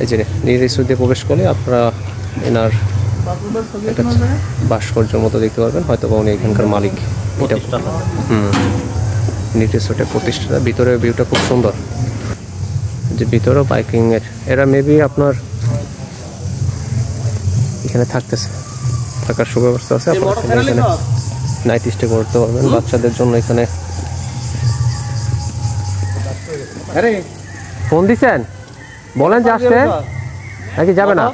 এই যে নীল রিসোর্ট দিয়ে প্রবেশ করলে আপনারা এনার একটা ভাস্কর্যের মতো দেখতে পারবেন, হয়তো বা উনি এখানকার মালিক। নীল রিসোর্টের প্রতিষ্ঠাতা। ভিতরে ভিউটা খুব সুন্দর, যে ভিতরেও বাইকিং এর এরা মেবি আপনার এখানে থাকার সুব্যবস্থা আছে। আপনারা এখানে নাইট স্টে করতে পারবেন বাচ্চাদের জন্য। এখানে ফোন দিছেন, বলেন যে আসতে নাকি যাবে না।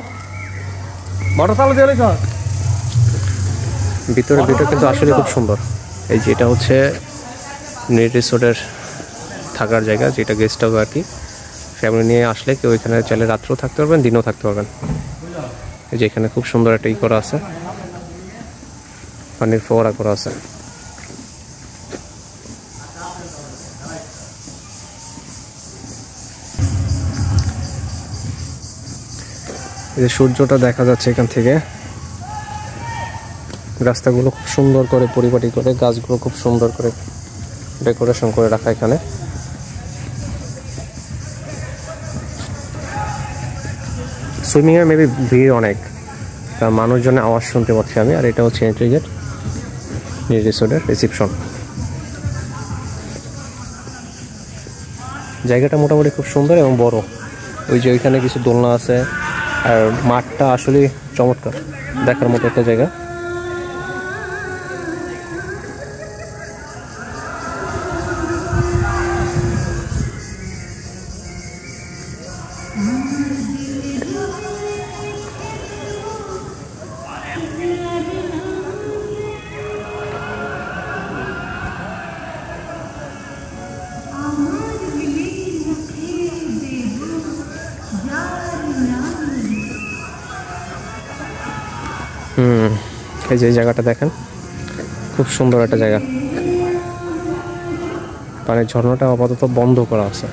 ভিতরে ভিতরে কিন্তু আসলে খুব সুন্দর। এই যে এটা হচ্ছে নীল রিসোর্টের থাকার জায়গা, যেটা গেস্ট হাউস আর কি। ফ্যামিলি নিয়ে আসলে কেউ এখানে চাইলে রাত্রেও থাকতে পারবেন, দিনেও থাকতে পারবেন। এই যে এখানে খুব সুন্দর একটা করা আছে, পানির ফোয়ারা করা আছে। এই যে সূর্যটা দেখা যাচ্ছে এখান থেকে। রাস্তাগুলো খুব সুন্দর করে পরিপাটি করে, গাছগুলো খুব সুন্দর করে ডেকোরেশন করে রাখা এখানে। সুইমিং এর মেবি ভিড় অনেক, কারণ মানুষজনের আওয়াজ শুনতে পাচ্ছি আমি। আর এটা হচ্ছে এন্ট্রি গেট, নীল রিসোর্টের রিসেপশন। জায়গাটা মোটামুটি খুব সুন্দর এবং বড়। ওই যে ওইখানে কিছু দোলনা আছে, আর মাঠটা আসলে চমৎকার, দেখার মতো একটা জায়গা। এই যে জায়গাটা দেখেন, খুব সুন্দর একটা জায়গা। পানির ঝর্ণাটা আপাতত বন্ধ করা আছে।